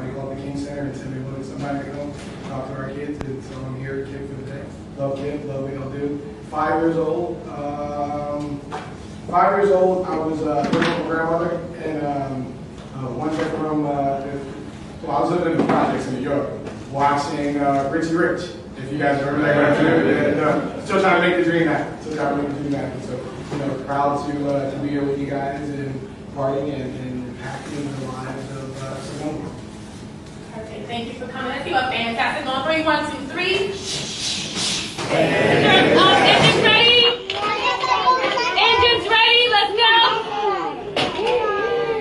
they call it the King Center, and said they wanted somebody to come talk to our kids, and so I'm here, kid for the day. Love kids, love what y'all do. 5 years old. 5 years old, I was living with my grandmother in one bedroom. Well, I was living in the projects in New York, watching Richie Rich. If you guys remember that cartoon, still trying to make the dream happen. Still trying to make the dream happen. So, proud to be here with you guys and partying and impacting the lives of Simone. Okay, thank you for coming. Let's do a fantastic on 3, 1, 2, 3. Engines ready? Engines ready? Let's go.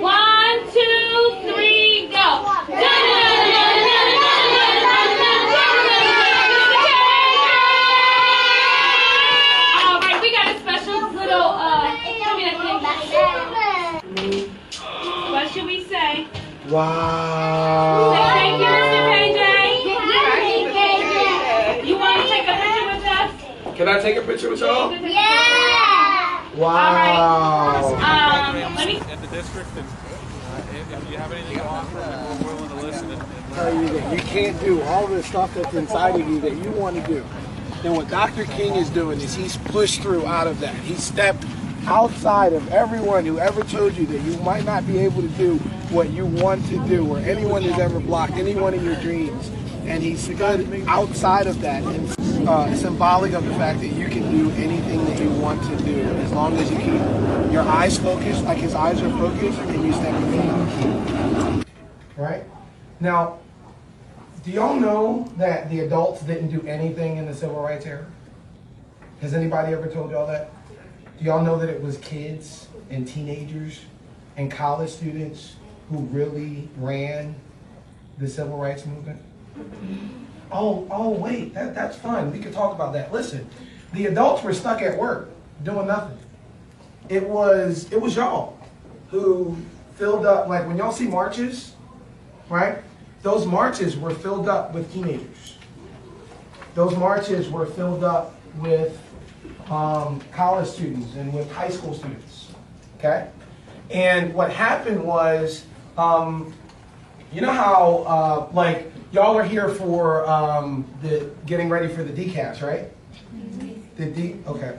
1, 2, 3, go. All right, we got a special little what should we say? Wow. Thank you, Mr. KJ. You want to take a picture with us? Can I take a picture with y'all? Yeah. Wow. All right. Let me. At the district, and if you have anything to offer, we're willing to listen. And tell you that you can't do all the stuff that's inside of you that you want to do. And what Dr. King is doing is he's pushed through out of that. He stepped outside of everyone who ever told you that you might not be able to do what you want to do, or anyone who's ever blocked any one of your dreams. And he stood outside of that, and symbolic of the fact that you can do anything that you want to do as long as you keep your eyes focused, like his eyes are focused, and you step in. Right? Now, do y'all know that the adults didn't do anything in the civil rights era? Has anybody ever told y'all that? Do y'all know that it was kids and teenagers and college students who really ran the civil rights movement? Oh, wait, that's fine. We could talk about that. Listen, the adults were stuck at work doing nothing. It was y'all who filled up, like when y'all see marches, right? Those marches were filled up with teenagers. Those marches were filled up with college students and with high school students, okay? And what happened was, you know how, like, y'all were here for the getting ready for the decaf, right? Okay.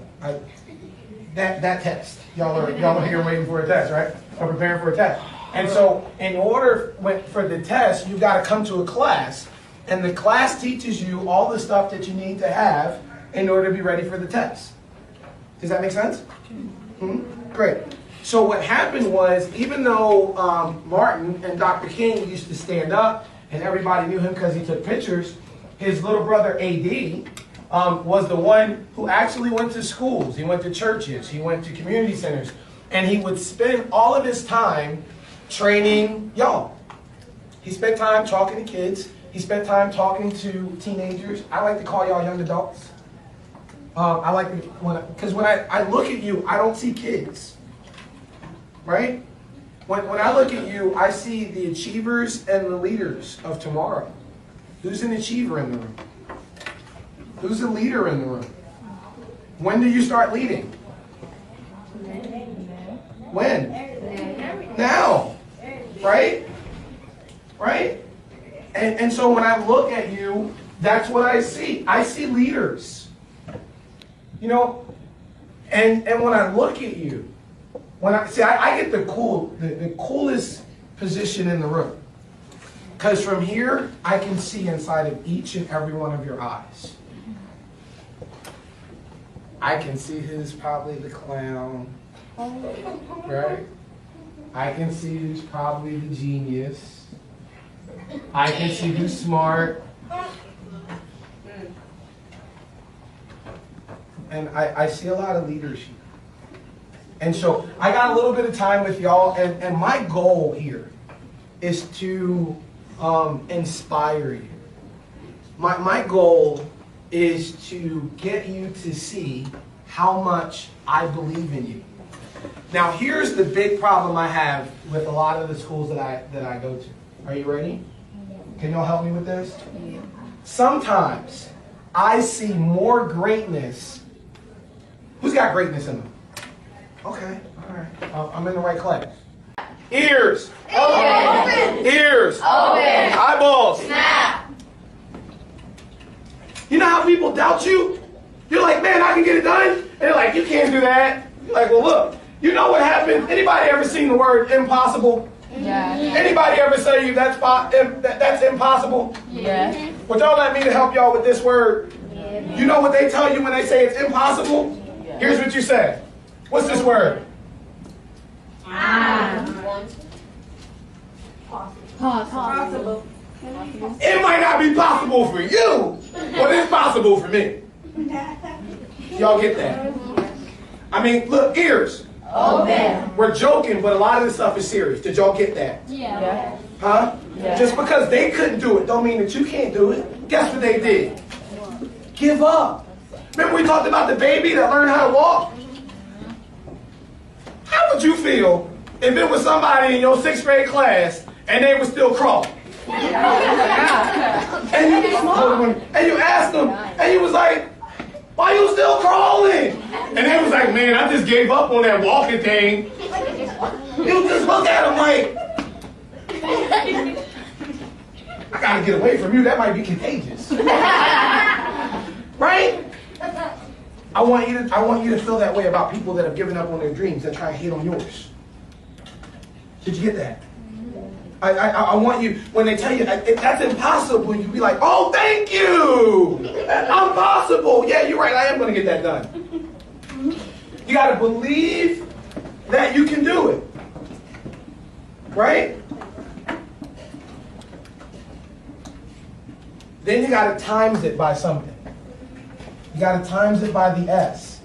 That test. Y'all are here waiting for a test, right? Or preparing for a test. And so, in order for the test, you've got to come to a class, and the class teaches you all the stuff that you need to have in order to be ready for the test. Does that make sense? Great. So what happened was, even though Martin and Dr. King used to stand up, and everybody knew him because he took pictures, his little brother AD was the one who actually went to schools. He went to churches. He went to community centers. And he would spend all of his time training y'all. He spent time talking to kids. He spent time talking to teenagers. I like to call y'all young adults. I like to, because when I look at you, I don't see kids, right? When I look at you, I see the achievers and the leaders of tomorrow. Who's an achiever in the room? Who's a leader in the room? When do you start leading? When? Now, right? Right? And so when I look at you, that's what I see. I see leaders. You know, and when I look at you, I get the coolest position in the room. Because from here, I can see inside of each and every one of your eyes. I can see who's probably the clown, right? I can see who's probably the genius. I can see who's smart. And I see a lot of leadership. And so I got a little bit of time with y'all, and my goal here is to inspire you. My goal is to get you to see how much I believe in you. Now here's the big problem I have with a lot of the schools that I go to. Are you ready? Can y'all help me with this? Sometimes I see more greatness. Who's got greatness in them? Okay, all right. I'm in the right class. Ears. Open. Ears. Open. people doubt you, you're like, man, I can get it done. And they're like, you can't do that. You're like, well, look, you know what happened? Anybody ever seen the word impossible? Yeah. Anybody ever say to you that's impossible? Yeah. Would y'all let me to help y'all with this word? You know what they tell you when they say it's impossible? Here's what you say. What's this word? Possible. It might not be possible for you, but it's possible for me. Y'all get that? I mean, look, ears. Open. We're joking, but a lot of this stuff is serious. Did y'all get that? Yeah. Huh? Yeah. Just because they couldn't do it don't mean that you can't do it. Guess what they did? Give up. Remember we talked about the baby that learned how to walk? How would you feel if it was somebody in your 6th grade class and they were still crawling? And you asked them, and you was like, why you still crawling? And they was like, man, I just gave up on that walking thing. You just look at them like, I gotta get away from you. That might be contagious. Right? I want you to feel that way about people that have given up on their dreams and try to hate on yours. Did you get that? I want you, when they tell you that's impossible, you be like, oh, thank you. I'm possible. Yeah, you're right. I am going to get that done. You got to believe that you can do it. Right? Then you got to times it by something. You got to times it by the S.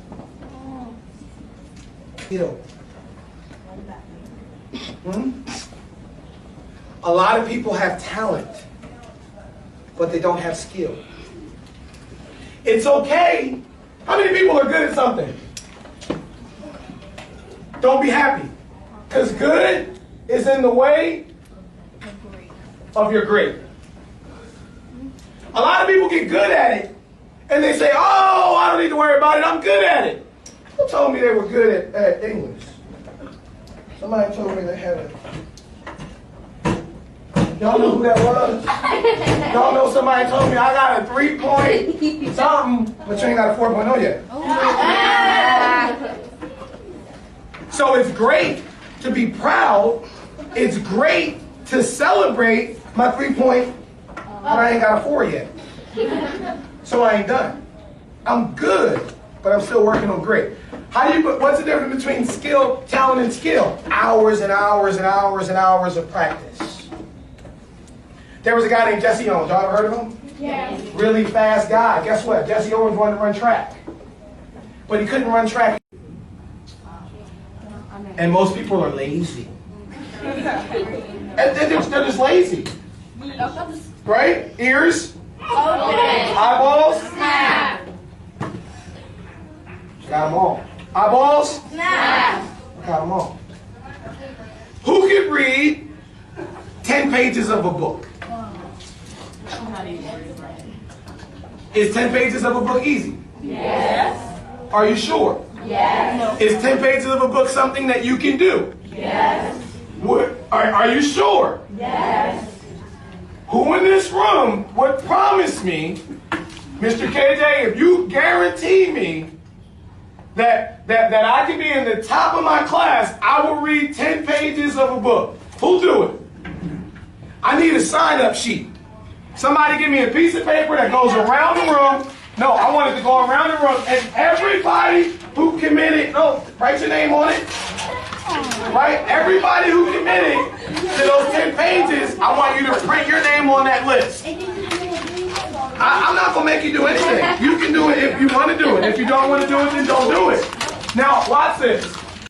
Skill. A lot of people have talent, but they don't have skill. It's okay. How many people are good at something? Don't be happy. Because good is in the way of your great. A lot of people get good at it, and they say, oh, I don't need to worry about it. I'm good at it. Who told me they were good at English? Somebody told me they had a... Y'all know who that was? Y'all know somebody told me I got a 3 point something, but you ain't got a 4.0 yet. So it's great to be proud. It's great to celebrate my 3 point, but I ain't got a 4 yet. So I ain't done. I'm good, but I'm still working on great. What's the difference between skill, talent, and skill? Hours and hours and hours and hours of practice. There was a guy named Jesse Owens. Y'all ever heard of him? Yes. Really fast guy. Guess what? Jesse Owens wanted to run track. But he couldn't run track. And most people are lazy. And they're just lazy. Right? Ears? Eyeballs? Got them all. Eyeballs? Got them all. Who could read 10 pages of a book? Is 10 pages of a book easy? Yes. Are you sure? Yes. Is 10 pages of a book something that you can do? Yes. Are you sure? Yes. Who in this room would promise me, Mr. KJ, if you guarantee me that I can be in the top of my class, I will read 10 pages of a book? Who'll do it? I need a sign-up sheet. Somebody give me a piece of paper that goes around the room. No, I want it to go around the room. And everybody who committed, no, write your name on it. Right? Everybody who committed to those 10 pages, I want you to print your name on that list. I'm not going to make you do anything. You can do it if you want to do it. If you don't want to do it, then don't do it. Now, watch this.